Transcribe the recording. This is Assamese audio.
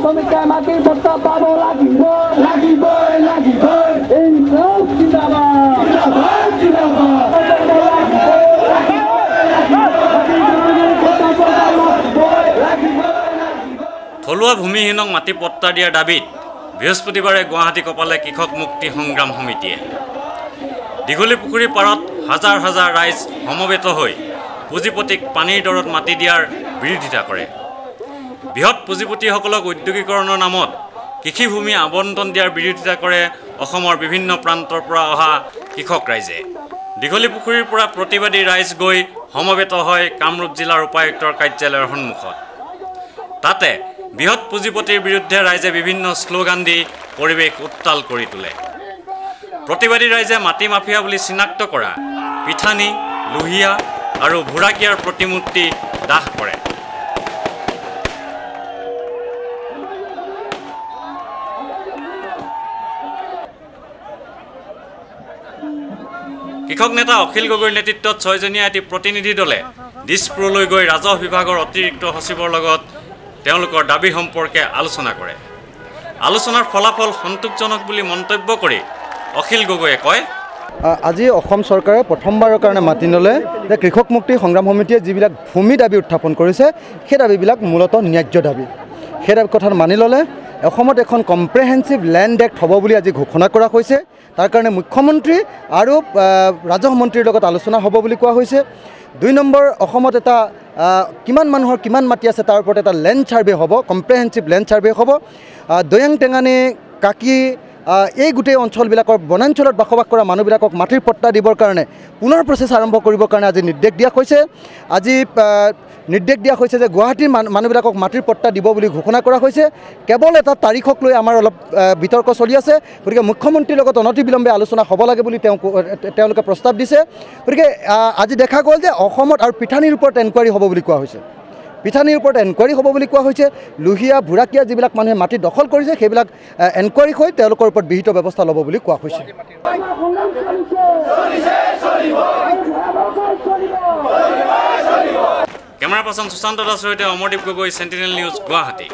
শ্ৰমিকেৰ মাটিৰ পট্টা পাবো থলুৱা ভূমিহীনক মাটি পট্টা দিয়াৰ দাবীত বৃহস্পতিবাৰে গুৱাহাটী কপালে কৃষক মুক্তি সংগ্ৰাম সমিতিয়ে দীঘলী পুখুৰীৰ পাৰত হাজাৰ হাজাৰ ৰাইজ সমবেত হৈ পুঁজিপতিক পানীৰ দৰত মাটি দিয়াৰ বিৰোধিতা কৰে। বৃহৎ পুঁজিপতিসকলক উদ্যোগীকৰণৰ নামত কৃষিভূমি আবণ্টন দিয়াৰ বিৰোধিতা কৰে অসমৰ বিভিন্ন প্ৰান্তৰ পৰা অহা কৃষক ৰাইজে। দীঘলী পুখুৰীৰ পৰা প্ৰতিবাদী ৰাইজ গৈ সমবেত হয় কামৰূপ জিলাৰ উপায়ুক্তৰ কাৰ্যালয়ৰ সন্মুখত। তাতে বৃহৎ পুঁজিপতিৰ বিৰুদ্ধে ৰাইজে বিভিন্ন শ্লোগান দি পৰিৱেশ উত্তাল কৰি তোলে। প্ৰতিবাদী ৰাইজে মাটি মাফিয়া বুলি চিনাক্ত কৰা পিঠানী, লোহিয়া আৰু ভোৰাকিয়াৰ প্ৰতিমূৰ্তি দাহ কৰে। কৃষক নেতা অখিল গগৈৰ নেতৃত্বত 6জনীয়া এটি প্ৰতিনিধি দলে দিছপুৰলৈ গৈ ৰাজহ বিভাগৰ অতিৰিক্ত সচিবৰ লগত তেওঁলোকৰ দাবী সম্পৰ্কে আলোচনা কৰে। আলোচনাৰ ফলাফল সন্তোষজনক বুলি মন্তব্য কৰি অখিল গগৈয়ে কয়, আজি অসম চৰকাৰে প্ৰথমবাৰৰ কাৰণে মাতি ল'লে যে কৃষক মুক্তি সংগ্ৰাম সমিতিয়ে যিবিলাক ভূমি দাবী উত্থাপন কৰিছে সেই দাবীবিলাক মূলতঃ ন্যায্য দাবী। সেই দাবী কথা মানি ল'লে অসমত এখন কম্প্ৰেহেনচিভ লেণ্ড এক্ট হ'ব বুলি আজি ঘোষণা কৰা হৈছে। তাৰ কাৰণে মুখ্যমন্ত্ৰী আৰু ৰাজহ মন্ত্ৰীৰ লগত আলোচনা হ'ব বুলি কোৱা হৈছে। 2 নম্বৰ, অসমত এটা কিমান মানুহৰ কিমান মাটি আছে তাৰ ওপৰত এটা লেণ্ড ছাৰ্ভে হ'ব, কম্প্ৰেহেনচিভ লেণ্ড ছাৰ্ভে হ'ব। দৈয়াং টেঙানী, কাকি এই গোটেই অঞ্চলবিলাকৰ বনাঞ্চলত বসবাস কৰা মানুহবিলাকক মাটিৰ পট্টা দিবৰ কাৰণে পুনৰ প্ৰচেছ আৰম্ভ কৰিবৰ কাৰণে আজি নিৰ্দেশ দিয়া হৈছে। আজি নিৰ্দেশ দিয়া হৈছে যে গুৱাহাটীৰ মানুহবিলাকক মাটিৰ পট্টা দিব বুলি ঘোষণা কৰা হৈছে। কেৱল এটা তাৰিখক লৈ আমাৰ অলপ বিতৰ্ক চলি আছে। গতিকে মুখ্যমন্ত্ৰীৰ লগত অনতিবিলম্বে আলোচনা হ'ব লাগে বুলি তেওঁলোকে প্ৰস্তাৱ দিছে। গতিকে আজি দেখা গ'ল যে অসমত আৰু পিঠানীৰ ওপৰত এনকুৱাৰী হ'ব বুলি কোৱা হৈছে। পিঠানীৰ ওপৰত এনকুৱাৰী হ'ব বুলি কোৱা হৈছে। লোহিয়া, ভোৰাকিয়া যিবিলাক মানুহে মাটি দখল কৰিছে সেইবিলাক এনকুৱাৰী হৈ তেওঁলোকৰ ওপৰত বিহিত ব্যৱস্থা ল'ব বুলি কোৱা হৈছে। কেমেৰা পাৰ্চন সুশান্ত দাসৰ সৈতে অমৰদীপ গগৈ, চেণ্টিনেল নিউজ, গুৱাহাটী।